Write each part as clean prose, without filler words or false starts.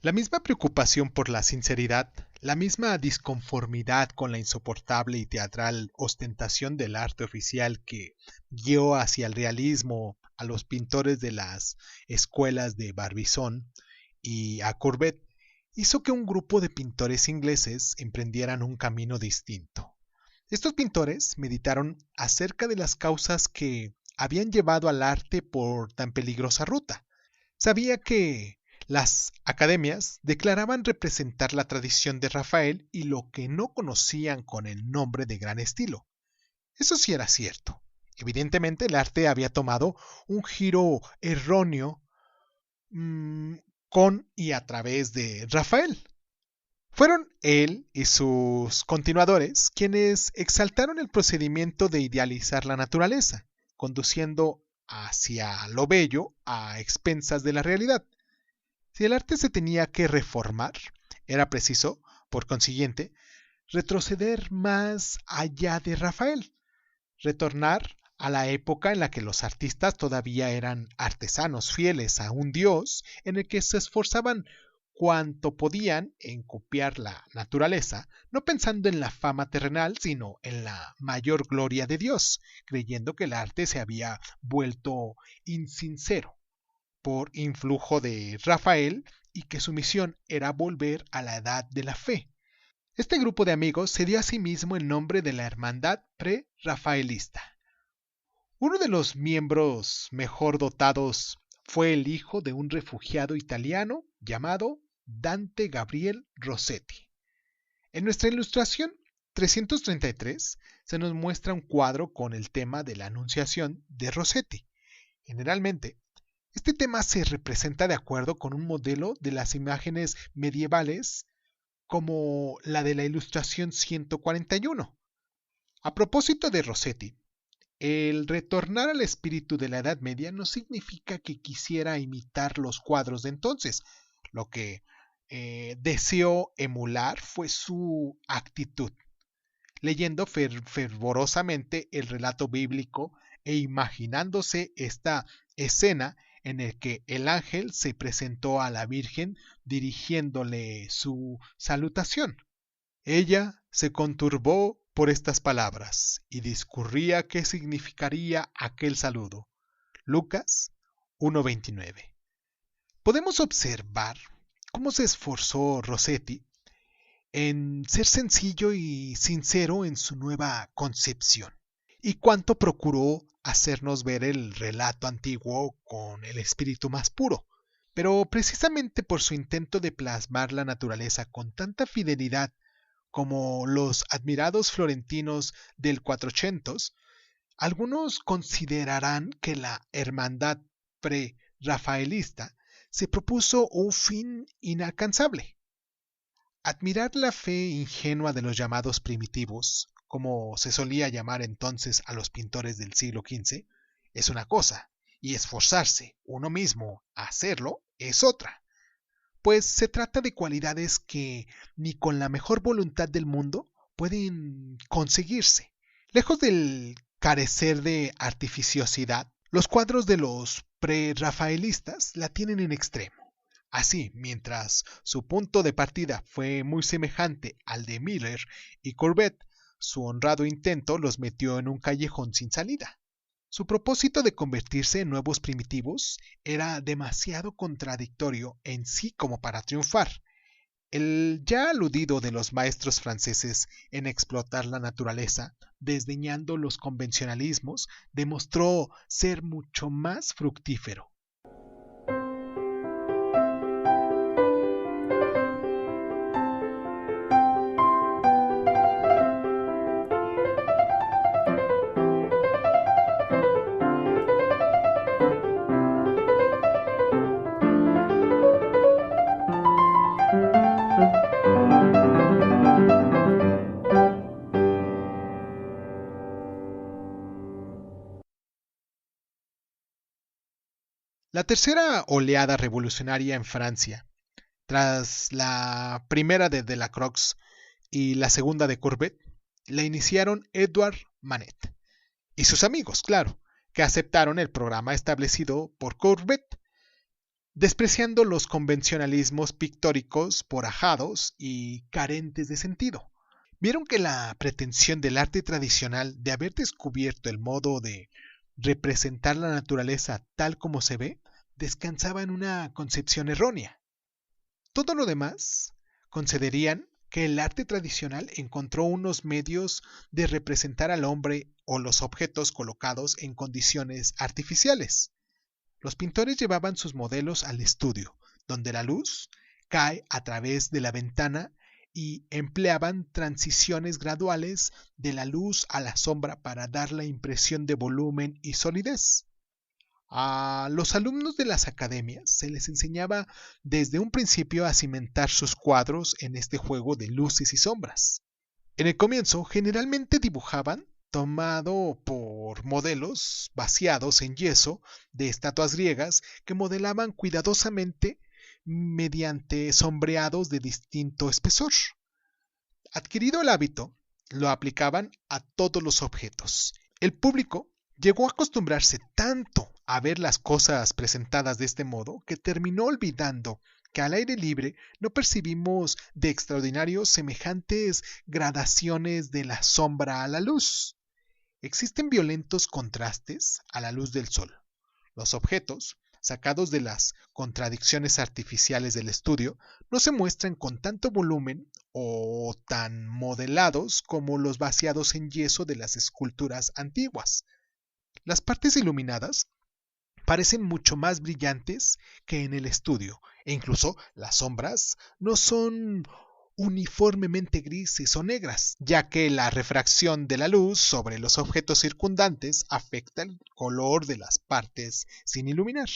La misma preocupación por la sinceridad, la misma disconformidad con la insoportable y teatral ostentación del arte oficial que guió hacia el realismo a los pintores de las escuelas de Barbizon y a Courbet hizo que un grupo de pintores ingleses emprendieran un camino distinto. Estos pintores meditaron acerca de las causas que habían llevado al arte por tan peligrosa ruta. Sabía que las academias declaraban representar la tradición de Rafael y lo que no conocían con el nombre de gran estilo. Eso sí era cierto. Evidentemente el arte había tomado un giro erróneo con y a través de Rafael. Fueron él y sus continuadores quienes exaltaron el procedimiento de idealizar la naturaleza, conduciendo hacia lo bello a expensas de la realidad. Si el arte se tenía que reformar, era preciso, por consiguiente, retroceder más allá de Rafael, retornar a la época en la que los artistas todavía eran artesanos fieles a un dios en el que se esforzaban cuanto podían en copiar la naturaleza, no pensando en la fama terrenal, sino en la mayor gloria de Dios, creyendo que el arte se había vuelto insincero por influjo de Rafael y que su misión era volver a la edad de la fe. Este grupo de amigos se dio a sí mismo el nombre de la Hermandad Pre-Rafaelista. Uno de los miembros mejor dotados fue el hijo de un refugiado italiano llamado Dante Gabriel Rossetti. En nuestra ilustración 333 se nos muestra un cuadro con el tema de la Anunciación de Rossetti. Generalmente, este tema se representa de acuerdo con un modelo de las imágenes medievales como la de la ilustración 141. A propósito de Rossetti, el retornar al espíritu de la Edad Media no significa que quisiera imitar los cuadros de entonces. Lo que deseó emular fue su actitud, leyendo fervorosamente el relato bíblico e imaginándose esta escena en el que el ángel se presentó a la Virgen dirigiéndole su salutación. Ella se conturbó por estas palabras y discurría qué significaría aquel saludo. Lucas 1:29. Podemos observar cómo se esforzó Rossetti en ser sencillo y sincero en su nueva concepción, y cuánto procuró hacernos ver el relato antiguo con el espíritu más puro. Pero precisamente por su intento de plasmar la naturaleza con tanta fidelidad como los admirados florentinos del Quattrocento, algunos considerarán que la hermandad pre-rafaelista se propuso un fin inalcanzable. Admirar la fe ingenua de los llamados primitivos, como se solía llamar entonces a los pintores del siglo XV, es una cosa, y esforzarse uno mismo a hacerlo es otra, pues se trata de cualidades que ni con la mejor voluntad del mundo pueden conseguirse. Lejos del carecer de artificiosidad, los cuadros de los pre-rafaelistas la tienen en extremo. Así, mientras su punto de partida fue muy semejante al de Miller y Courbet, su honrado intento los metió en un callejón sin salida. Su propósito de convertirse en nuevos primitivos era demasiado contradictorio en sí como para triunfar. El ya aludido de los maestros franceses en explotar la naturaleza, desdeñando los convencionalismos, demostró ser mucho más fructífero. La tercera oleada revolucionaria en Francia, tras la primera de Delacroix y la segunda de Courbet, la iniciaron Edouard Manet y sus amigos, claro, que aceptaron el programa establecido por Courbet. despreciando los convencionalismos pictóricos por ajados y carentes de sentido. Vieron que la pretensión del arte tradicional de haber descubierto el modo de representar la naturaleza tal como se ve, descansaba en una concepción errónea. Todo lo demás concederían que el arte tradicional encontró unos medios de representar al hombre o los objetos colocados en condiciones artificiales. Los pintores llevaban sus modelos al estudio, donde la luz cae a través de la ventana y empleaban transiciones graduales de la luz a la sombra para dar la impresión de volumen y solidez. A los alumnos de las academias se les enseñaba desde un principio a cimentar sus cuadros en este juego de luces y sombras. En el comienzo, generalmente dibujaban tomado por modelos vaciados en yeso de estatuas griegas que modelaban cuidadosamente mediante sombreados de distinto espesor. Adquirido el hábito, lo aplicaban a todos los objetos. El público llegó a acostumbrarse tanto a ver las cosas presentadas de este modo que terminó olvidando que al aire libre no percibimos de extraordinario semejantes gradaciones de la sombra a la luz. Existen violentos contrastes a la luz del sol. Los objetos, sacados de las contradicciones artificiales del estudio, no se muestran con tanto volumen o tan modelados como los vaciados en yeso de las esculturas antiguas. Las partes iluminadas parecen mucho más brillantes que en el estudio, e incluso las sombras no son uniformemente grises o negras, ya que la refracción de la luz sobre los objetos circundantes afecta el color de las partes sin iluminar.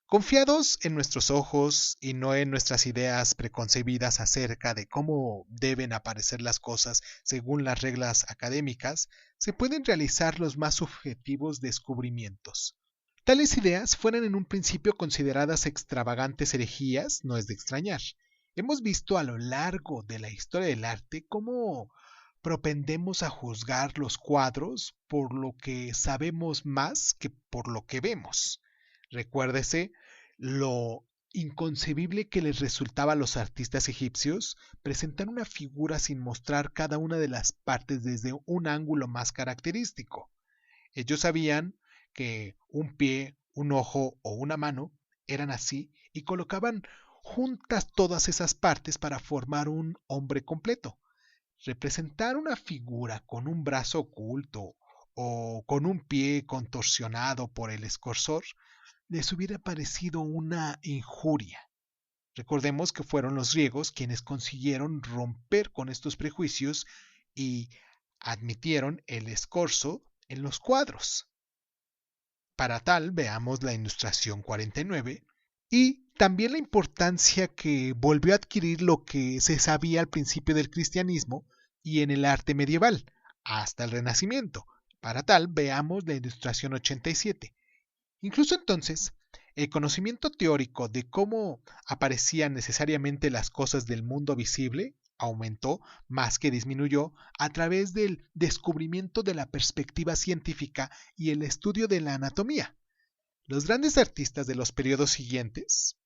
Confiados en nuestros ojos y no en nuestras ideas preconcebidas acerca de cómo deben aparecer las cosas según las reglas académicas, se pueden realizar los más subjetivos descubrimientos. Tales ideas fueran en un principio consideradas extravagantes herejías, no es de extrañar. Hemos visto a lo largo de la historia del arte cómo propendemos a juzgar los cuadros por lo que sabemos más que por lo que vemos. Recuérdese lo inconcebible que les resultaba a los artistas egipcios presentar una figura sin mostrar cada una de las partes desde un ángulo más característico. Ellos sabían que un pie, un ojo o una mano eran así y colocaban juntas todas esas partes para formar un hombre completo. Representar una figura con un brazo oculto o con un pie contorsionado por el escorsor les hubiera parecido una injuria. Recordemos que fueron los griegos quienes consiguieron romper con estos prejuicios y admitieron el escorzo en los cuadros. Para tal, veamos la ilustración 49 y también la importancia que volvió a adquirir lo que se sabía al principio del cristianismo y en el arte medieval, hasta el Renacimiento. Para tal, veamos la ilustración 87. Incluso entonces, el conocimiento teórico de cómo aparecían necesariamente las cosas del mundo visible aumentó más que disminuyó a través del descubrimiento de la perspectiva científica y el estudio de la anatomía. Los grandes artistas de los periodos siguientes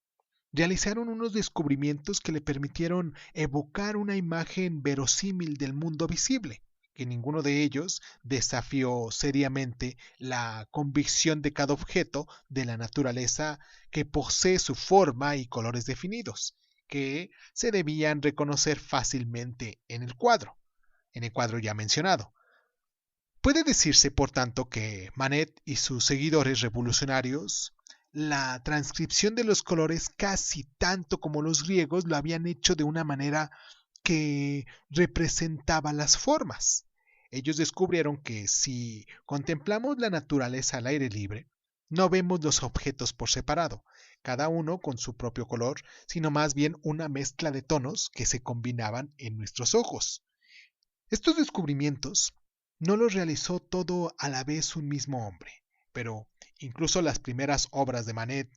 realizaron unos descubrimientos que le permitieron evocar una imagen verosímil del mundo visible, que ninguno de ellos desafió seriamente la convicción de cada objeto de la naturaleza que posee su forma y colores definidos, que se debían reconocer fácilmente en el cuadro ya mencionado. Puede decirse, por tanto, que Manet y sus seguidores revolucionarios la transcripción de los colores casi tanto como los griegos lo habían hecho de una manera que representaba las formas. Ellos descubrieron que si contemplamos la naturaleza al aire libre, no vemos los objetos por separado, cada uno con su propio color, sino más bien una mezcla de tonos que se combinaban en nuestros ojos. Estos descubrimientos no los realizó todo a la vez un mismo hombre, pero incluso las primeras obras de Manet,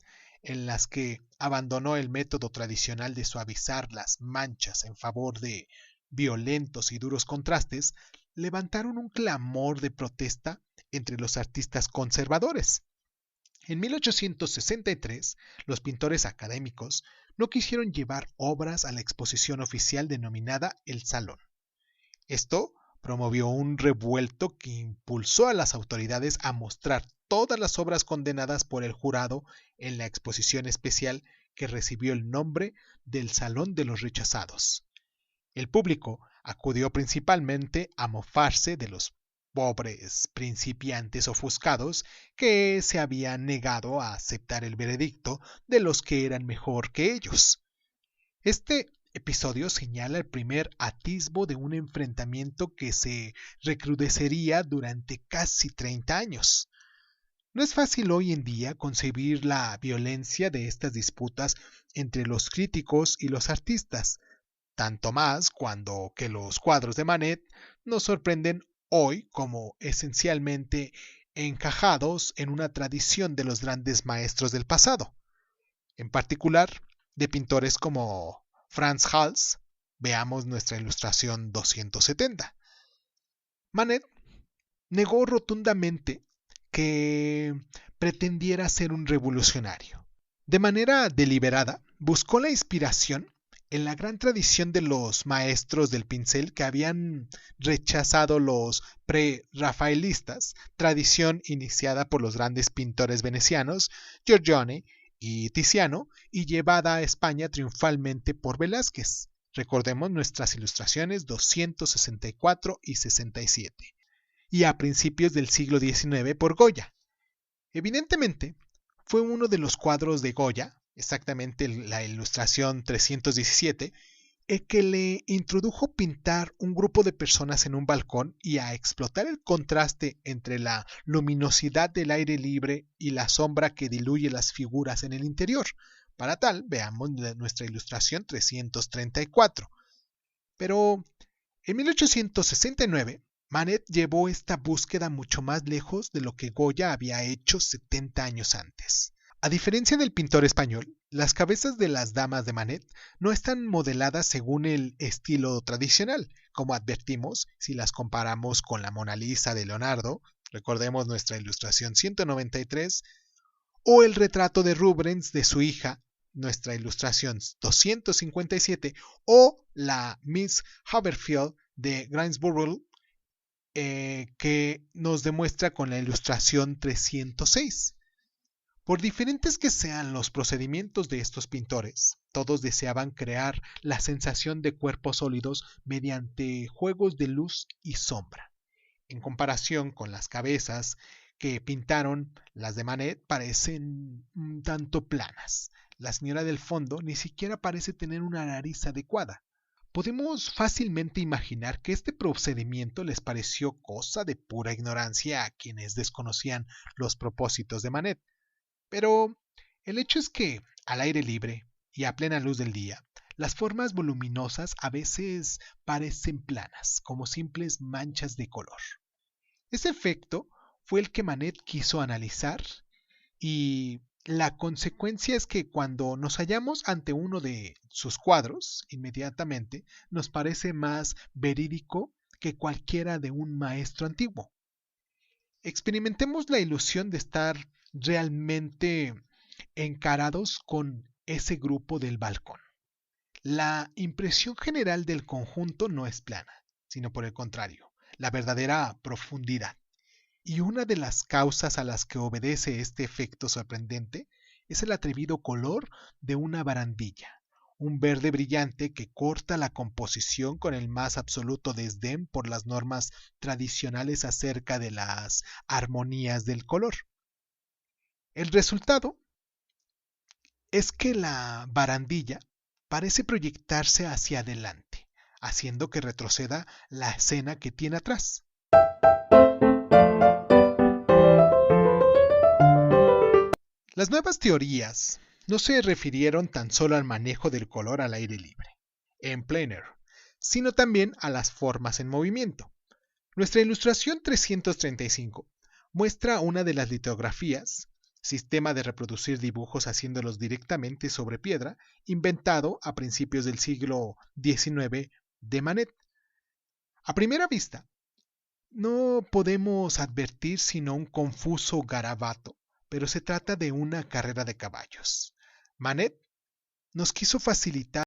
en las que abandonó el método tradicional de suavizar las manchas en favor de violentos y duros contrastes, levantaron un clamor de protesta entre los artistas conservadores. En 1863, los pintores académicos no quisieron llevar obras a la exposición oficial denominada El Salón. Esto promovió un revuelto que impulsó a las autoridades a mostrar todas las obras condenadas por el jurado en la exposición especial que recibió el nombre del Salón de los Rechazados. El público acudió principalmente a mofarse de los pobres principiantes ofuscados que se habían negado a aceptar el veredicto de los que eran mejor que ellos. Este episodio señala el primer atisbo de un enfrentamiento que se recrudecería durante casi 30 años. No es fácil hoy en día concebir la violencia de estas disputas entre los críticos y los artistas, tanto más cuando que los cuadros de Manet nos sorprenden hoy como esencialmente encajados en una tradición de los grandes maestros del pasado, en particular de pintores como Frans Hals. Veamos nuestra ilustración 270. Manet negó rotundamente que pretendiera ser un revolucionario. De manera deliberada, buscó la inspiración en la gran tradición de los maestros del pincel que habían rechazado los pre-rafaelistas, tradición iniciada por los grandes pintores venecianos Giorgione y Tiziano y llevada a España triunfalmente por Velázquez. Recordemos nuestras ilustraciones 264 y 67. Y a principios del siglo XIX por Goya. Evidentemente, fue uno de los cuadros de Goya, exactamente la ilustración 317, el que le introdujo pintar un grupo de personas en un balcón y a explotar el contraste entre la luminosidad del aire libre y la sombra que diluye las figuras en el interior. Para tal, veamos nuestra ilustración 334. Pero en 1869, Manet llevó esta búsqueda mucho más lejos de lo que Goya había hecho 70 años antes. A diferencia del pintor español, las cabezas de las damas de Manet no están modeladas según el estilo tradicional, como advertimos si las comparamos con la Mona Lisa de Leonardo, recordemos nuestra ilustración 193, o el retrato de Rubens de su hija, nuestra ilustración 257, o la Miss Haverfield de Gainsborough, que nos demuestra con la ilustración 306. Por diferentes que sean los procedimientos de estos pintores, todos deseaban crear la sensación de cuerpos sólidos mediante juegos de luz y sombra. En comparación con las cabezas que pintaron, las de Manet parecen un tanto planas. La señora del fondo ni siquiera parece tener una nariz adecuada. Podemos fácilmente imaginar que este procedimiento les pareció cosa de pura ignorancia a quienes desconocían los propósitos de Manet. Pero el hecho es que, al aire libre y a plena luz del día, las formas voluminosas a veces parecen planas, como simples manchas de color. Ese efecto fue el que Manet quiso analizar y la consecuencia es que cuando nos hallamos ante uno de sus cuadros, inmediatamente nos parece más verídico que cualquiera de un maestro antiguo. Experimentemos la ilusión de estar realmente encarados con ese grupo del balcón. La impresión general del conjunto no es plana, sino por el contrario, la verdadera profundidad. Y una de las causas a las que obedece este efecto sorprendente es el atrevido color de una barandilla, un verde brillante que corta la composición con el más absoluto desdén por las normas tradicionales acerca de las armonías del color. El resultado es que la barandilla parece proyectarse hacia adelante, haciendo que retroceda la escena que tiene atrás. Las nuevas teorías no se refirieron tan solo al manejo del color al aire libre, en plein air, sino también a las formas en movimiento. Nuestra ilustración 335 muestra una de las litografías, sistema de reproducir dibujos haciéndolos directamente sobre piedra, inventado a principios del siglo XIX de Manet. A primera vista, no podemos advertir sino un confuso garabato, pero se trata de una carrera de caballos. Manet nos quiso facilitar